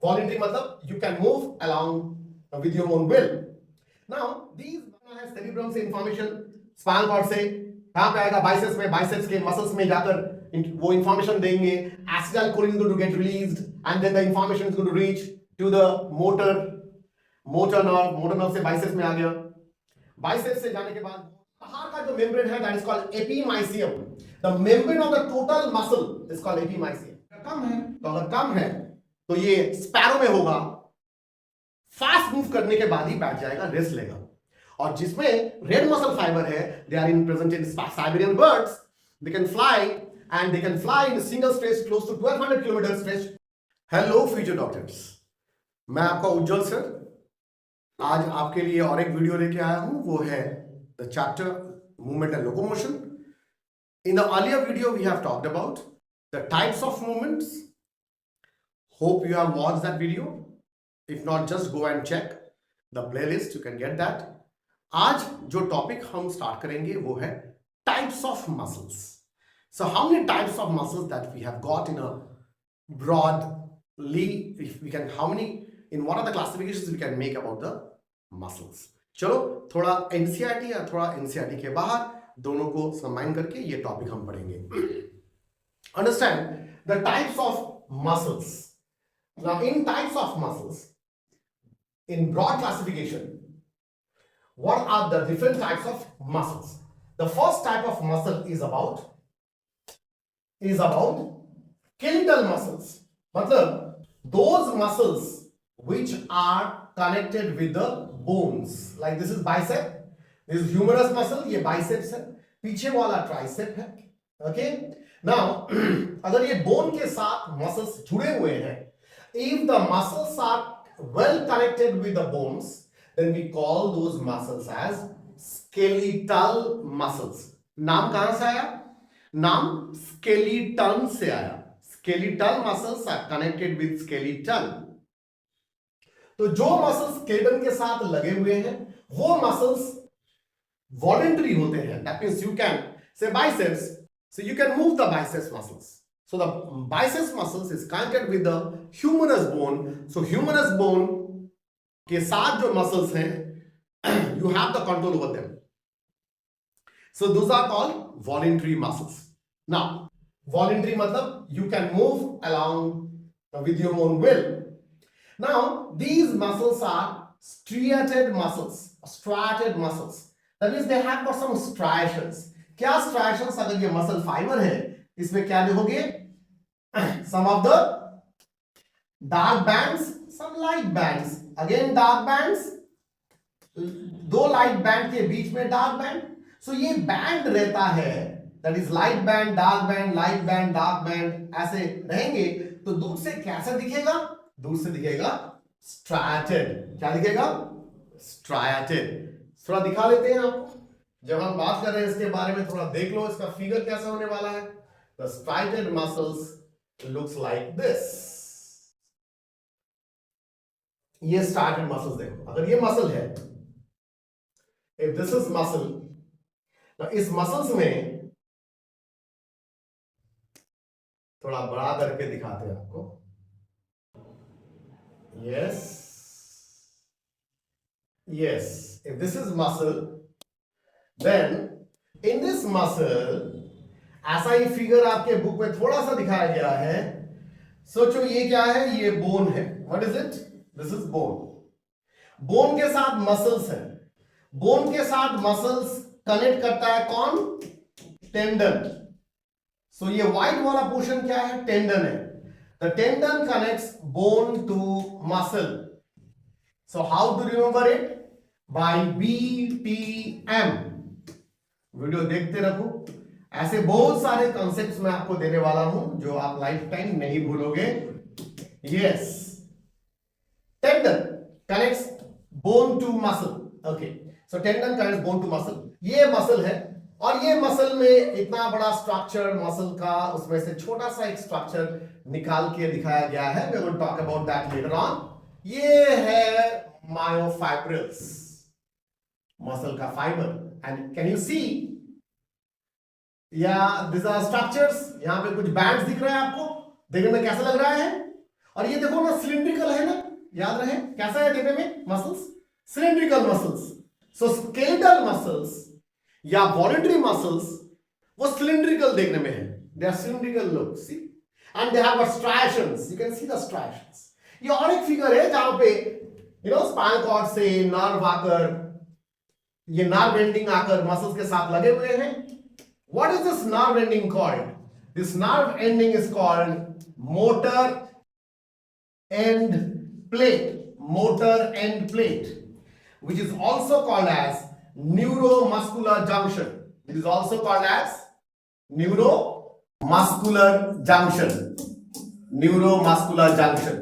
Voluntary मतलब you can move along with your own will. Now these है cerebrum से information spinal cord से कहाँ पे आएगा, बाइसेप्स में, बाइसेप्स के मसल्स में जाकर वो इंफॉर्मेशन देंगे, acetylcholine is going to get released and then the information is going to reach to the motor nerve से बाइसेप्स में आ गया, बाइसेप्स से जाने के बाद बाहर का जो मेम्ब्रेन है that is called epimysium. The membrane of the total muscle is called epimysium. कम है तो अगर कम है तो ये स्पैरो में होगा, फास्ट मूव करने के बाद ही बैठ जाएगा, रेस्ट लेगा. और जिसमें रेड मसल फाइबर है, they are in present in Siberian birds, they can fly and they can fly in single stretch close to 1200 kilometre stretch. Hello future doctors, मैं आपका उज्जवल सर आज आपके लिए और एक वीडियो लेके आया हूं. वो है the chapter movement and locomotion. In the earlier video we have talked about the types of movements. Hope you have watched that video. If not, just go and check the playlist, you can get that. आज जो topic हम start करेंगे वो है types of muscles. So how many types of muscles that we have got in a broadly, if we can, how many, in what are the classifications we can make about the muscles. चलो थोड़ा NCERT या थोड़ा NCERT के बाहर दोनों को combine करके ये टॉपिक हम पढ़ेंगे. Understand the types of muscles. Now in types of muscles, in broad classification, what are the different types of muscles? The first type of muscle is about skeletal muscles. मतलब those muscles which are connected with the bones. Like this is bicep, this is humerus muscle, ये biceps है, पीछे वाला tricep है. Okay? Now अगर ये bone के साथ muscles जुड़े हुए हैं, if the muscles are well connected with the bones, then we call those muscles as skeletal muscles. नाम कहां से आया? नाम skeleton से आया. Skeletal muscles are connected with skeleton. तो जो muscles skeleton के साथ लगे हुए हैं वो muscles voluntary होते हैं. That means you can say biceps, so you can move the biceps muscles. So the biceps muscles is connected with the humerus bone. So humerus bone के साथ जो muscles हैं, you have the control over them. So those are called voluntary muscles. Now, voluntary मतलब you can move along with your own will. Now, these muscles are striated muscles. Striated muscles. That means they have got some striations. क्या striations? अगर ये muscle fiber है, इसमें क्या देखोगे? Some of the dark bands, some light bands. Again dark bands, दो light band के बीच में dark band. So ये band रहता है, that is light band, dark band, light band, dark band, ऐसे रहेंगे. तो दूर से कैसा दिखेगा? दूर से दिखेगा striated. क्या दिखेगा? Striated. थोड़ा दिखा लेते हैं आपको. जब हम बात कर रहे हैं इसके बारे में थोड़ा देख लो इसका फिगर कैसा होने वाला है. The striated muscles looks like this. ये striated muscles देखो. अगर ये muscle है, if this is muscle, now इस muscles में थोड़ा बड़ा करके दिखाते हैं आपको. Yes. If this is muscle, then in this muscle ऐसा ही फिगर आपके बुक में थोड़ा सा दिखाया गया है. सोचो ये क्या है? ये बोन है. What is it? This is bone. Bone के साथ मसल्स है. बोन के साथ मसल्स कनेक्ट करता है कौन? टेंडन. सो ये व्हाइट वाला पोर्शन क्या है? टेंडन है. The tendon connects bone to muscle. So how to remember it? By BPM. Video देखते रखो. ऐसे बहुत सारे कॉन्सेप्ट्स मैं आपको देने वाला हूं जो आप लाइफ टाइम नहीं भूलोगे. Yes. Tendon connects bone to muscle. Okay, so tendon connects bone to muscle. ये मसल है और ये मसल में इतना बड़ा स्ट्रक्चर मसल का, उसमें से छोटा सा एक स्ट्रक्चर निकाल के दिखाया गया है. We will talk about that later on. ये है मायोफाइब्रिल्स, मसल का fibre. And can you see या दिस आर स्ट्रक्चर्स. यहां पे कुछ बैंड्स दिख रहे हैं आपको. देखने में कैसा लग रहा है? और ये देखो ना सिलिंड्रिकल है ना, याद रहे कैसा है देखने में muscles, cylindrical muscles. So skeletal muscles या वॉलेंट्री मसल्स वो सिलिंड्रिकल देखने में है, they are cylindrical look, see, and they have striations, you can see the striations. ये और एक फिगर है जहां पे स्पाइनल कॉर्ड से नर्व आकर, ये नर्व एंडिंग आकर मसल्स के साथ लगे हुए हैं। What is this nerve ending called? This nerve ending is called motor end plate, motor end plate, which is also called as neuromuscular junction. It is also called as neuromuscular junction. Neuromuscular junction.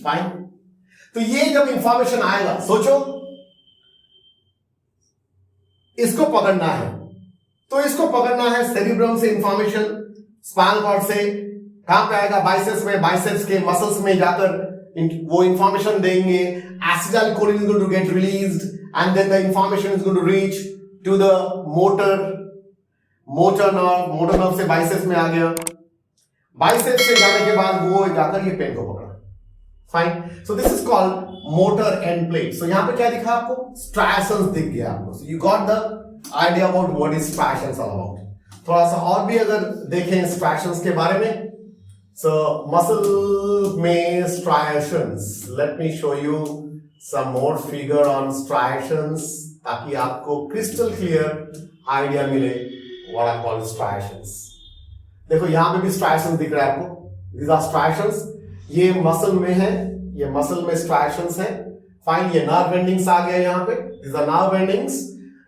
Fine. तो ये जब information आएगा, सोचो इसको पकड़ना है, तो इसको पकड़ना है सेरिब्रम से इंफॉर्मेशन, स्पाइनल कॉर्ड से कहां पे आएगा? बाइसेप्स में, बाइसेप्स के मसल्स में जाकर वो इंफॉर्मेशन देंगे, acetylcholine is going to get released and then the information is going to reach to the motor nerve से बाइसेप्स में आ गया, बाइसेप्स से जाने के बाद वो जाकर ये पेन को पकड़ा। Fine, so this is called motor end plate. So यहां पे क्या दिखा आपको? स्ट्राइएशंस दिख गया आपको। So you got the idea about what is striations all about. थोड़ा सा और भी अगर देखें स्ट्राइएशंस के बारे में, so muscle में striations, let me show you some more figure on striations ताकि आपको crystal clear idea मिले what are called striations। देखो यहां पे भी striations दिख रहा है आपको, these are striations, ये मसल में है, ये मसल में striations है। फाइन, ये nerve endings आ गया यहाँ पे, these are nerve endings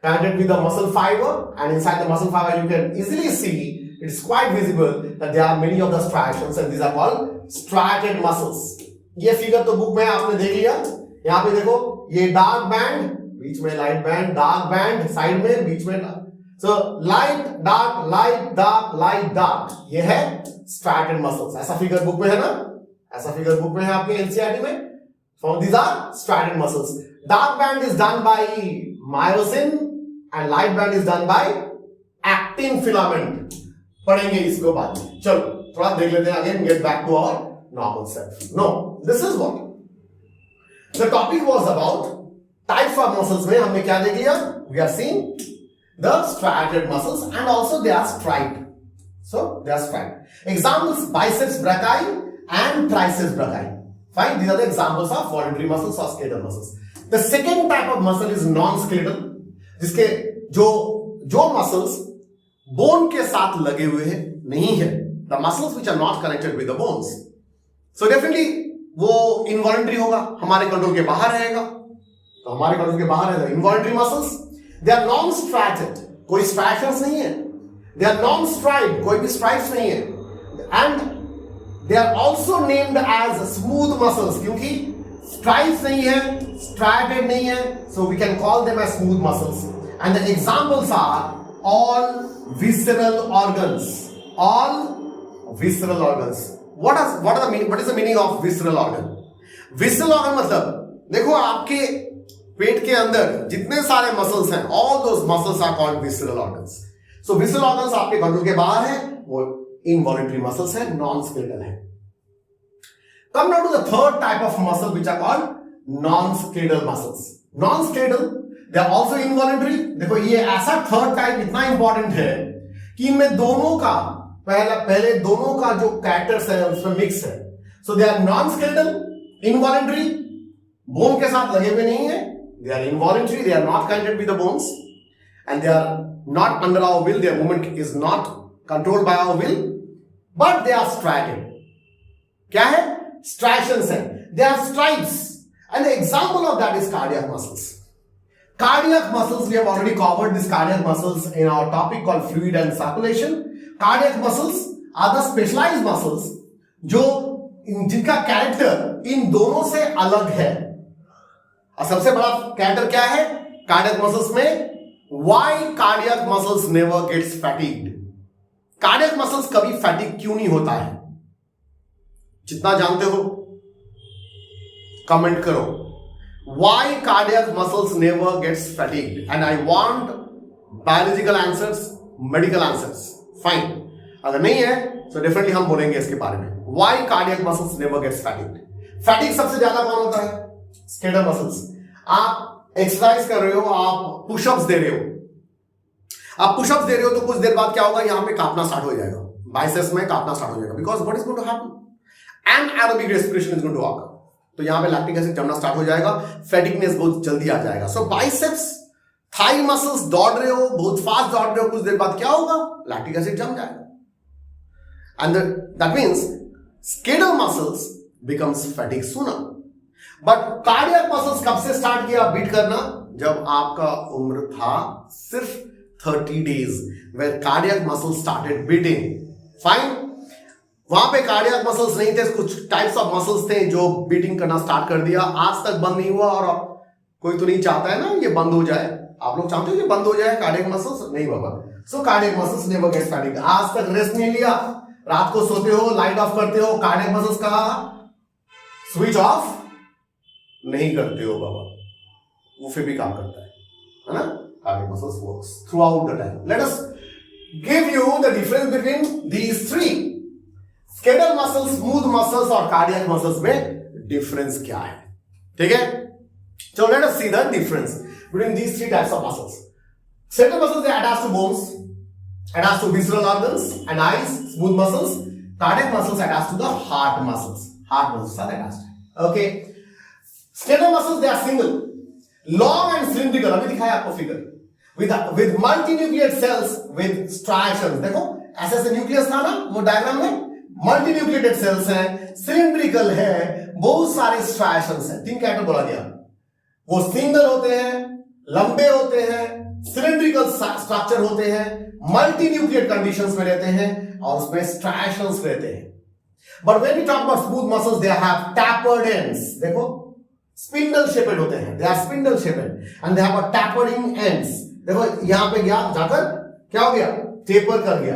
connected with the muscle fiber, and inside the muscle fiber you can easily see it's quite visible that there are many of the striations and these are called striated muscles। ये figure तो book में आपने देख लिया। यहाँ पे देखो ये डार्क बैंड, बीच में light band, dark band side में, बीच में so light dark light dark light dark, ये है striated muscles। ऐसा फिगर बुक में है ना, ऐसा फिगर बुक में है आपके एनसीईआरटी में। So these are striated muscles। Dark band is done by myosin and light band is done by actin filament। पढ़ेंगे इसको बाद में। चलो थोड़ा देख लेते हैं, again get back to our normal self. No, this is what the topic was about. Types of muscles में हमने क्या देख लिया? We are seeing the striated muscles and also they are striped. So they are striped. Examples biceps brachii and triceps brachii. Fine, these are the examples of voluntary muscles और skeletal muscles. The second type of muscle is non skeletal, जिसके जो muscles bone के साथ लगे हुए हैं नहीं है, the muscles which are not connected with the bones. So definitely वो इनवॉलंटरी होगा, हमारे कंट्रोल के बाहर रहेगा, तो हमारे कंट्रोल के बाहर रहेगा। Involuntary muscles they are non striated, कोई स्ट्राइएशंस नहीं है, दे आर नॉन स्ट्राइप्ड, कोई भी स्ट्राइप्स नहीं है, and they are also named as smooth muscles, क्योंकि स्ट्राइप्स नहीं है, स्ट्राइटेड नहीं है, so we can call them as smooth muscles. And the examples are all visceral organs, all visceral organs। what is the meaning of visceral organ? visceral organ मतलब देखो आपके पेट के अंदर जितने सारे मसल्स हैं, all those muscles are called visceral organs। so visceral organs आपके control के बाहर है, वो involuntary muscles है, non skeletal है। come now to the third type of muscle which are called non skeletal muscles। non skeletal they are also involuntary. देखो ये ऐसा थर्ड टाइप इतना इंपॉर्टेंट है कि इनमें दोनों का पहले दोनों का जो कैरेक्टर्स है उसमें मिक्स है। So they are non skeletal, involuntary, bone के साथ लगे हुए नहीं है, they are involuntary, they are not connected with the bones and they are not under our will, their movement is not controlled by our will, but they are striated. क्या है? Striations है, they are stripes, and the example of that is cardiac muscles. Cardiac muscles, we have already covered these cardiac muscles in our topic called fluid and circulation। Cardiac muscles are the specialized muscles जो जिनका character in दोनों से अलग है। और सबसे बड़ा character क्या है कार्डियक मसल्स में? why cardiac muscles never gets fatigued? Cardiac muscles कभी फैटिक क्यों नहीं होता है? जितना जानते हो कमेंट करो। Why cardiac muscles never gets fatigued? And I want biological answers, medical answers. Fine. अगर नहीं है तो डेफिनेटली हम बोलेंगे इसके बारे में। Why cardiac muscles never gets fatigued? Fatigue सबसे ज्यादा कौन होता है? Skeletal muscles. आप एक्सरसाइज कर रहे हो, आप पुशअप्स दे रहे हो, आप पुशअप्स दे रहे हो तो कुछ देर बाद क्या होगा, यहां पे कांपना स्टार्ट हो जाएगा, बाइसेप्स में कांपना स्टार्ट हो जाएगा, because what is going to happen? Anaerobic respiration is going to occur. तो यहां पे लैक्टिक एसिड जमना स्टार्ट हो जाएगा, फैटिगनेस बहुत जल्दी आ जाएगा। सो बाइसेप्स, थाई मसल्स दौड़ रहे हो, बहुत फास्ट दौड़ रहे हो, कुछ देर बाद क्या होगा, लैक्टिक एसिड जम जाएगा, and that means skeletal muscles becomes fatigue sooner. But cardiac muscles कब से स्टार्ट किया बीट करना? जब आपका उम्र था सिर्फ 30 days, where cardiac muscles started beating. Fine. वहां पे कार्डियक मसल्स नहीं थे, कुछ टाइप्स ऑफ मसल्स थे जो बीटिंग करना स्टार्ट कर दिया, आज तक बंद नहीं हुआ। और कोई तो नहीं चाहता है ना ये बंद हो जाए, आप लोग चाहते हो ये बंद हो जाए कार्डियक मसल्स? नहीं बाबा। सो कार्डियक मसल्स नेवर गेट्स फैटिग्ड। आज तक रेस्ट नहीं लिया, रात को सोते हो, लाइट ऑफ करते हो, कार्डियक मसल्स का स्विच ऑफ नहीं करते हो बाबा, वो फिर भी काम करता है ना? Cardiac muscles works throughout the time. Let us give you the difference between these three. Skeletal muscles, smooth muscles और cardiac muscles में difference क्या है? ठीक है? So let us see the difference between these three types of muscles. Skeletal muscles they attach to bones, attach to visceral organs and eyes. Smooth muscles, cardiac muscles attach to the heart muscles. Heart muscles are attached. Okay. Skeletal muscles they are single, long and cylindrical. अभी दिखाया आपको figure. With multinucleate cells with striations. देखो ऐसे ऐसे nucleus था ना वो diagram में, मल्टीन्यूक्लिएटेड सेल्स हैं, सिलिंड्रिकल है, बहुत सारे स्ट्राइएशंस हैं। तीन कैरेक्टर बोला गया, वो सिंगल होते हैं, लंबे होते हैं, सिलिंड्रिकल स्ट्रक्चर होते हैं, मल्टीन्यूक्लिएट कंडीशंस में रहते हैं और उसमें स्ट्राइएशंस रहते हैं। But when we talk about smooth muscles they have tapered ends. देखो स्पिंडल शेपेड होते हैं, they are spindle shaped and they have a tapering ends. देखो यहां पे गया जाकर क्या हो गया, टेपर कर गया।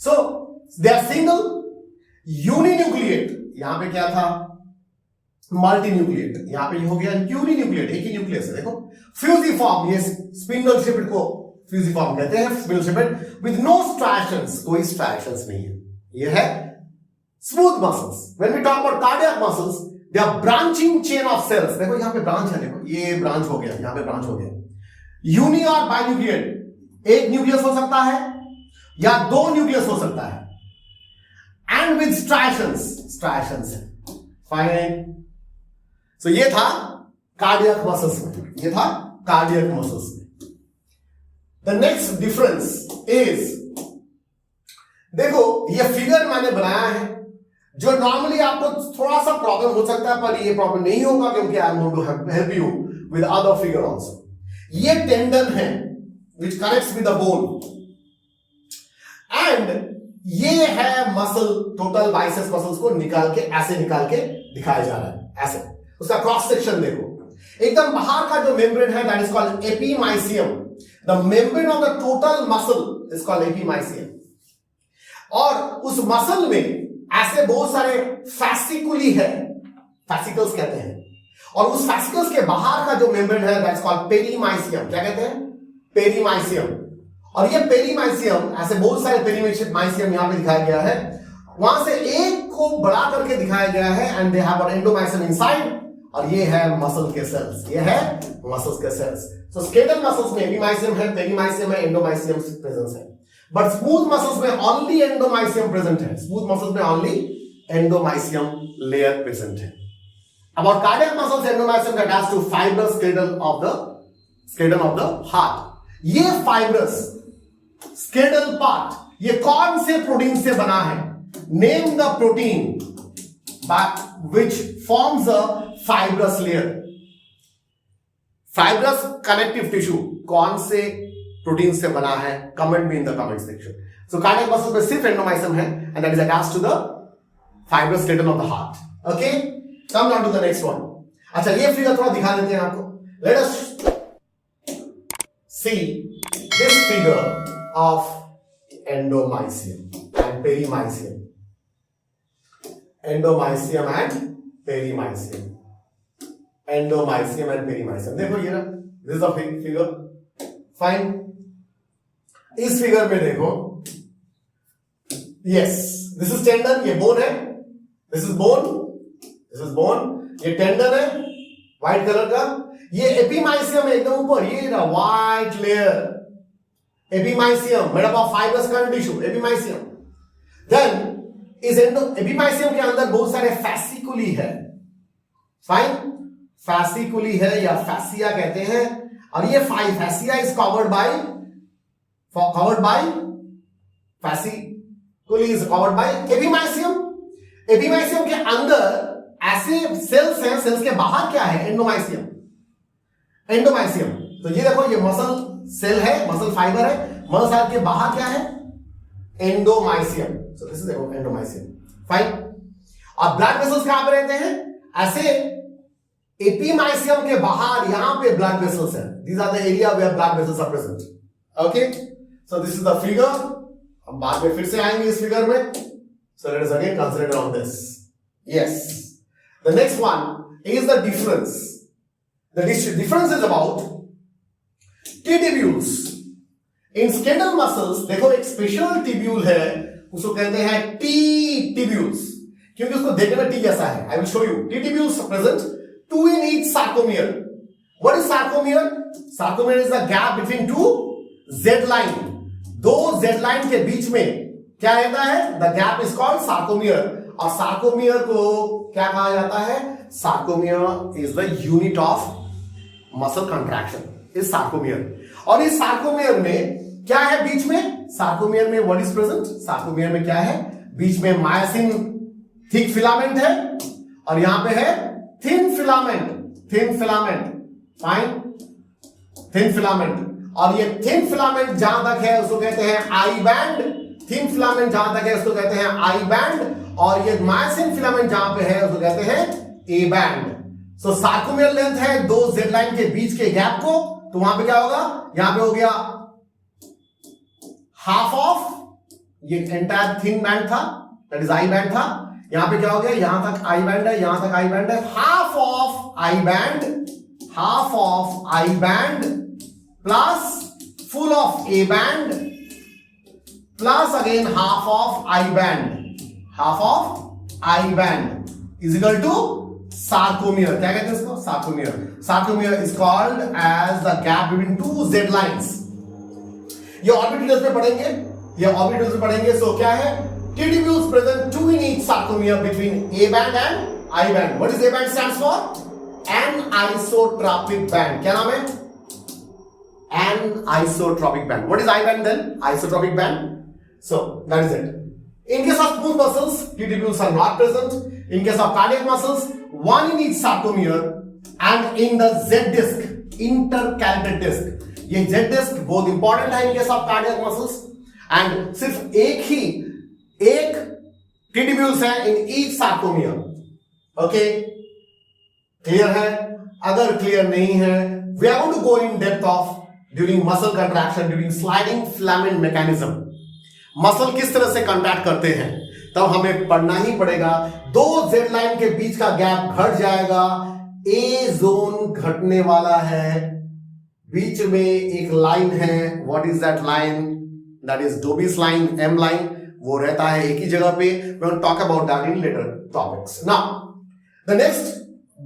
सो दे आर सिंगल, यूनिन्यूक्लिएट, यहां पे क्या था मल्टीन्यूक्लिएट, यहां पे हो गया यूनिन्यूक्लिएट, एक ही न्यूक्लियस है। देखो फ्यूजिफॉर्म, ये स्पिंडल शेपेड को फ्यूजिफॉर्म कहते हैं, spindle shaped with no striations, कोई स्ट्राइएशंस नहीं है। ये है smooth muscles. When we talk about cardiac muscles they are branching chain of cells. देखो यहां पे ब्रांच है, देखो ये ब्रांच हो गया, यहां पे ब्रांच हो गया। यूनि और बाइन्यूक्लिएट, एक न्यूक्लियस हो सकता है या दो न्यूक्लियस हो सकता है, एंड विद स्ट्राइएशंस है। फाइन। सो ये था कार्डियक मसल्स में, ये था कार्डियक मसल्स में। द नेक्स्ट डिफरेंस इज, देखो ये फिगर मैंने बनाया है जो नॉर्मली आपको थोड़ा सा प्रॉब्लम हो सकता है, पर ये प्रॉब्लम नहीं होगा क्योंकि I am going to help you with other figure also. ये टेंडन है which connects with the bone, and ये है मसल, टोटल बाइसेप्स मसल्स को निकाल के ऐसे निकाल के दिखाया जा रहा है, ऐसे। उसका क्रॉस सेक्शन देखो, एकदम बाहर का जो मेम्ब्रेन है that is called epimysium. The membrane of the total muscle is called epimysium. और उस मसल में ऐसे बहुत सारे फैसिकुली है, फैसिकल्स कहते हैं, और उस फैसिकल्स के बाहर का जो मेम्ब्रेन है दैट इज कॉल्ड पेरीमाइसियम। क्या कहते हैं? पेरीमाइसियम। और ये पेरीमाइसियम, ऐसे बहुत सारे पेरीमाइसियम यहां पे दिखाया गया है, वहां से एक को बढ़ा करके दिखाया गया है, and they have an endomysium inside, और ये है मसल के सेल्स, ये है मसल्स के सेल्स। सो स्केलेटल मसल्स में एपीमाइसियम है, पेरीमाइसियम है, एंडोमाइसियम प्रेजेंस है, बट स्मूथ मसल्स में ओनली एंडोमाइसियम प्रेजेंट है। स्मूथ मसल्स में ओनली एंडोमाइसियम लेयर प्रेजेंट है। About cardiac muscles, endomysium attached to fibrous skeleton of the heart. ये fibrous skeletal part ये कौन से प्रोटीन से बना है? Name the protein which forms a fibrous layer. Fibrous connective tissue कौन से प्रोटीन से बना है? Comment me in the comment section. So cardiac muscles में सिर्फ endomysium है, and that is attached to the fibrous skeleton of the heart. Okay? Come down to the next one. अच्छा ये फिगर थोड़ा दिखा देते हैं आपको. Let us see this figure of endomysium and perimysium. Endomysium and perimysium. Endomysium and perimysium. देखो ये ना, this is a figure. Fine. इस फिगर में देखो यस, दिस इज टेंडन, ये बोन है, this is bone, this is bone, ये tendon है व्हाइट कलर का, ये एपिमाइसियम है एकदम ऊपर, ये रहा white layer, epimysium made up of fibrous connective tissue, epimysium. Then इस एपिमाइसियम के अंदर बहुत सारे फैसिकुली है, फाइन, फैसिकुली है या फैसिया कहते हैं, और ये fascia is covered by fasciculi is covered by epimysium. Epimysium के अंदर ऐसे सेल्स हैं, सेल्स के बाहर क्या है, एंडोमाइसियम, एंडोमाइसियम। तो ये देखो, ये मसल सेल है, मसल फाइबर है, मसल सेल के बाहर क्या है, endomysium. So this is endomysium, fine. और ब्लड वेसल्स कहां पे रहते हैं, ऐसे एपिमाइसियम के बाहर यहां पे ब्लड वेसल्स हैं, these are the area where blood vessels are present, okay. So this is the figure, हम बाद में फिर से आएंगे इस फिगर में। So let us again consider on this, yes. The next one is the difference. The difference is about T-tubules. In skeletal muscles, देखो एक स्पेशल टिब्यूल है, उसको कहते हैं T-tubules, क्योंकि उसको देखने में T जैसा है। I will show you. T-tubules present, 2 in each sarcomere. What is sarcomere? Sarcomere is the gap between two Z-line. दो Z-line के बीच में क्या रहता है? The gap is called sarcomere. और sarcomere को क्या कहा जाता है? Sarcomere is the unit of muscle contraction is sarcomere. और इस सार्कोमियर में क्या है बीच में, सार्कोमियर में व्हाट इज प्रेजेंट, सार्कोमियर में क्या है, बीच में मायोसिन थिक फिलामेंट है, और यहां पे है thin filament, thin filament, fine, thin filament. और ये थिन फिलामेंट जहां तक है उसको कहते हैं आई बैंड, थिन फिलामेंट जहां तक है उसको कहते हैं आई बैंड, और ये मायोसिन फिलामेंट जहां पे है उसको कहते हैं A band. So sarcomere length है दो जेड लाइन के बीच के गैप को, तो वहां पे क्या होगा, यहां पे हो गया हाफ ऑफ, ये एंटायर थिन बैंड था, दैट इज आई बैंड था, यहां पे क्या हो गया, यहां तक आई बैंड है, यहां तक आई बैंड है, half of I band, half of I band plus full of A band plus again half of I band, half of I band is equal to sarcomere। क्या कहते हैं इसको, sarcomere। sarcomere is called as the gap between two Z lines। ये और भी details में पढ़ेंगे, ये और भी डिटेल्स में पढ़ेंगे। सो क्या है, T-tubules present 2 in each sarcomere between A band and I band। What is A band stands for? Anisotropic band। क्या नाम है, anisotropic band। What is I band then? Isotropic band। So that is it। In case of smooth muscles, T-tubules are not present। In case of cardiac muscles, 1 in each sarcomere, and in the Z disc, intercalated disc। ये Z disc बहुत important है in case of cardiac muscles, and सिर्फ एक T-tubules है in each sarcomere। Okay, clear है? अगर clear नहीं है, we are going to go in depth of during muscle contraction, during sliding filament mechanism। Muscle किस तरह से कंट्रैक्ट करते हैं, तब हमें पढ़ना ही पड़ेगा। दो जेड लाइन के बीच का गैप घट जाएगा, ए जोन घटने वाला है, बीच में एक लाइन है, what is that line, that is Dobie's line, M line, वो रहता है एक ही जगह पे। We will talk about that in later topics. Now the next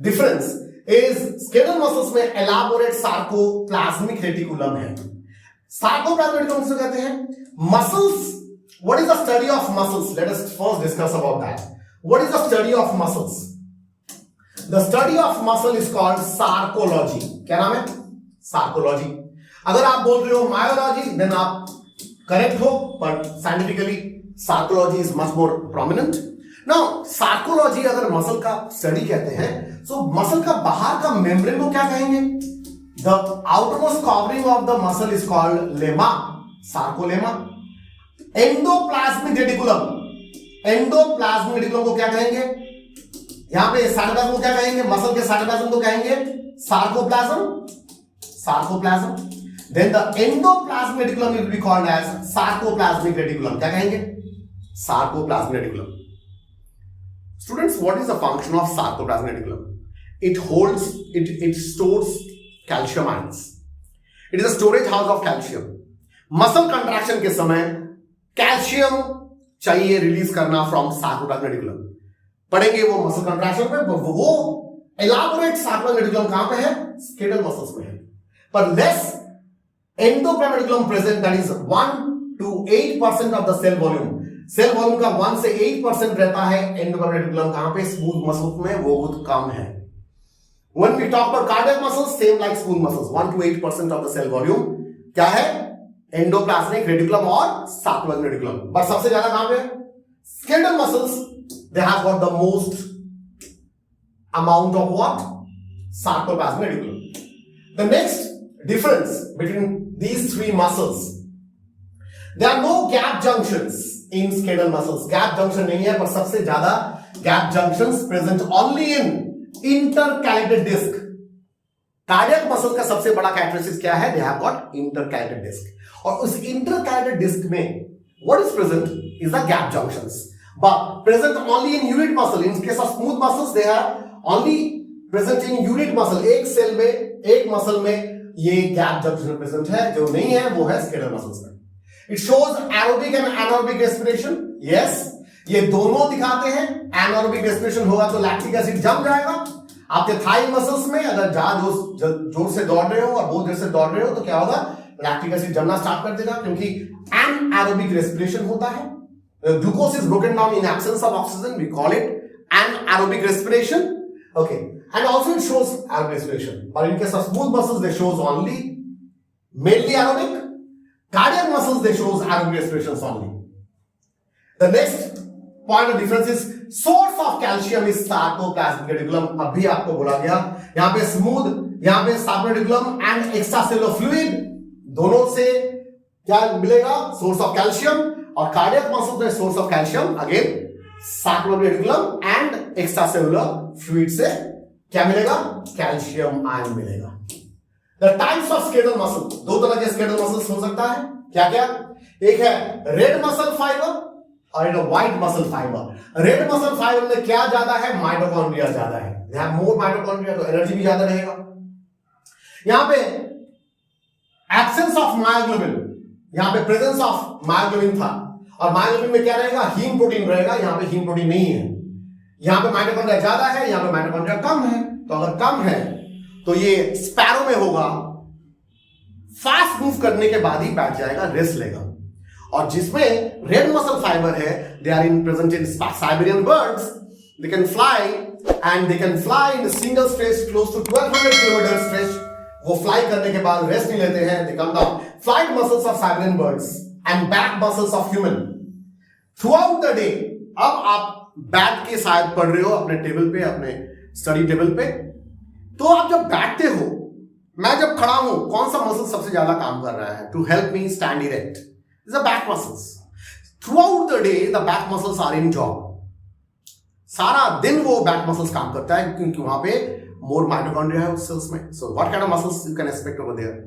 difference is skeletal muscles में एलाबोरेट सार्कोप्लाज्मिक रेटिकुलम है। सार्कोप्लाज्मिक रेटिकुलम किसे कहते हैं? Muscles, what is the study of muscles? Let us first discuss about that. What is the study of muscles? The study of muscle is called sarcology। क्या नाम है? Sarcology। अगर आप बोल रहे हो myology, then आप करेक्ट हो, but scientifically sarcology is much more prominent। Now sarcology अगर मसल का स्टडी कहते हैं, so मसल का बाहर का मेम्ब्रेन को क्या कहेंगे? The outermost covering of the muscle is called lemma, sarcolemma। Endoplasmic reticulum, endoplasmic reticulum को क्या कहेंगे? यहां पे साइटोप्लाज्म को क्या कहेंगे? मसल के साइटोप्लाज्म को कहेंगे sarcoplasm, sarcoplasm. Then the endoplasmic reticulum will be called as sarcoplasmic reticulum. क्या कहेंगे? Sarcoplasmic reticulum. Students, what is the function of sarcoplasmic reticulum? It holds, it stores calcium ions. It is a storage house of calcium. Muscle contraction के समय calcium चाहिए release करना from sarcoplasmic reticulum. पढ़ेंगे वो muscle contraction पे, वो elaborate sarcoplasmic reticulum कहां पे है? स्केलेटल मसल्स में है। पर less endoplasmic reticulum present, that is 1 to 8% of the cell volume. Cell volume का 1 से 8% रहता है एंडोप्लाज्मिक रेटिकुलम कहां पे? स्मूथ मसल्स में, वो बहुत कम है। When we talk about cardiac muscles, same like smooth muscles, 1 to 8% of the cell volume क्या है? एंडोप्लाज्मिक रेटिकुलम और सार्कोप्लाज्मिक रेटिकुलम। पर सबसे ज्यादा कहां पे? Skeletal muscles, they have got the most amount of what? Sarcoplasmic reticulum. The next difference between these three muscles, there are no gap junctions in skeletal muscles. Gap junction नहीं है, पर सबसे ज्यादा gap junctions present only in intercalated disc. Cardiac muscle का सबसे बड़ा characteristics क्या है? They have got intercalated disc. और उस intercalated disc में what is present is the gap junctions, but present only in unit muscle. In case of smooth muscles, they are only present in unit muscle. एक cell में, एक muscle में ये gap junction present है, जो नहीं है वो है skeletal muscles में. It shows aerobic and anaerobic respiration. Yes, ये दोनों दिखाते हैं। एनारोबिक रेस्पिरेशन होगा तो लैक्टिक एसिड जम जाएगा। आपके थाई मसल्स में अगर ज्यादा जोर से दौड़ रहे हो और बहुत देर से दौड़ रहे हो तो क्या होगा? लैक्टिक एसिड जमना स्टार्ट कर देगा, क्योंकि एनारोबिक रेस्पिरेशन होता है। Glucose is broken down in absence of oxygen, we call it anaerobic respiration. Okay, and also it shows aerobic respiration, but in case of smooth muscles they shows only mainly aerobic. Cardiac muscles they shows aerobic respirations only. The next point of difference is source of calcium is sarcoplasmic reticulum. अभी आपको बोला गया, यहां पे smooth, यहां पे sarcoplasmic reticulum and extracellular fluid, दोनों से क्या मिलेगा? Source of calcium. और कार्डियक मसल्स में source of calcium again sarcoplasmic reticulum and extracellular fluid से क्या मिलेगा? कैल्शियम आयन मिलेगा। The types of skeletal muscle, दो तरह के skeletal muscles हो सकता है, क्या क्या? एक है रेड मसल फाइबर और एक white muscle fibre. Red muscle fibre में क्या ज्यादा है? माइटोकॉन्ड्रिया ज्यादा है। They have more mitochondria, तो एनर्जी भी ज्यादा रहेगा। यहां पे एब्सेंस ऑफ मायोग्लोबिन, यहां पे प्रेजेंस ऑफ मायोग्लोबिन था, और मायोग्लोबिन में क्या रहेगा? हीम प्रोटीन रहेगा। यहां पे हीम प्रोटीन नहीं है। यहां पे माइटोकॉन्ड्रिया ज्यादा है, यहां पे माइटोकॉन्ड्रिया कम है। तो अगर कम है तो ये स्पैरो में होगा, फास्ट मूव करने के बाद ही बैठ जाएगा, रेस्ट लेगा। और जिसमें रेड मसल फाइबर है, they are in present in Siberian birds, they can fly and they can fly in single stretch close to 1200 kilometre stretch. वो फ्लाई करने के बाद रेस्ट नहीं लेते हैं, they come down. Flight muscles of Siberian birds and back muscles of human throughout the day. अब आप बैठ के शायद पढ़ रहे हो अपने टेबल पे, अपने स्टडी टेबल पे, तो आप जब बैठते हो, मैं जब खड़ा हूं, कौन सा मसल सबसे ज्यादा काम कर रहा है? To help me stand erect is the back muscles. Throughout the day the back muscles are in job. सारा दिन वो बैक मसल्स काम करता है, क्योंकि वहां पे मोर माइटोकॉन्ड्रिया है उस सेल्स में। So what kind of muscles you can expect over there?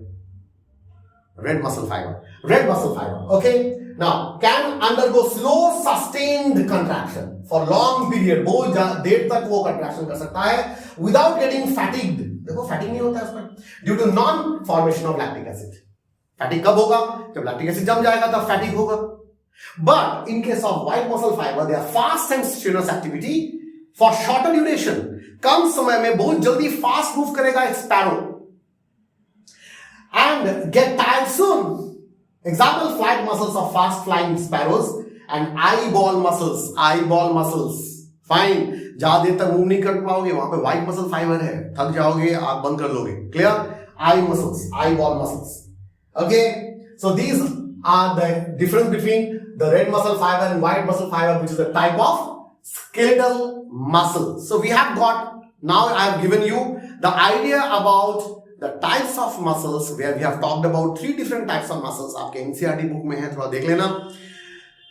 red muscle fiber. Red muscle fiber. Okay. Now, can undergo slow sustained contraction for long period. बहुत देर तक वो contraction कर सकता है without getting fatigued. देखो fatigue नहीं होता है उसमें, due to non formation of lactic acid. Fatigue कब होगा? जब lactic acid जम जाएगा तब fatigue होगा. But in case of white muscle fiber, they are fast and strenuous activity for shorter duration. कम समय में बहुत जल्दी fast move करेगा एक sparrow. And get tired soon. Example, flight muscles of fast flying sparrows and eyeball muscles. Eyeball muscles. Fine. ज्यादा देर तक move नहीं कर पाओगे, वहां पे व्हाइट मसल फाइबर है, थक जाओगे, आंख बंद कर लोगे। Clear? Eye muscles, eyeball muscles. Okay. So these are the difference between the red muscle fiber and white muscle fiber, which is a type of skeletal muscle. So we have got, now I have given you the idea about the types of muscles, where we have talked about 3 different types of muscles. आपके NCERT book में है, थोड़ा देख लेना।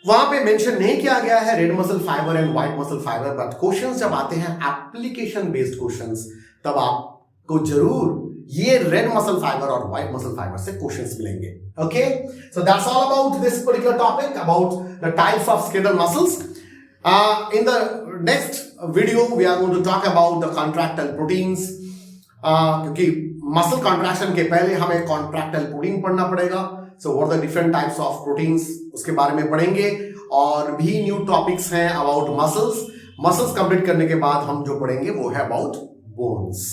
वहां पे mention नहीं किया गया है red muscle fibre and white muscle fibre, but questions जब आते हैं एप्लीकेशन बेस्ड क्वेश्चंस, तब आपको जरूर ये रेड मसल फाइबर और व्हाइट मसल फाइबर से क्वेश्चंस मिलेंगे। Okay, so that's all about this particular topic about the types of skeletal muscles. In the next video we are going to talk about the contractile proteins, क्योंकि muscle contraction के पहले हमें contractile protein पढ़ना पड़ेगा। So what are the different types of proteins उसके बारे में पढ़ेंगे, और भी न्यू टॉपिक्स हैं अबाउट मसल्स। मसल्स कंप्लीट करने के बाद हम जो पढ़ेंगे वो है about bones.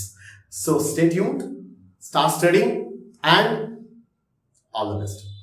So stay tuned, start studying, and all the best.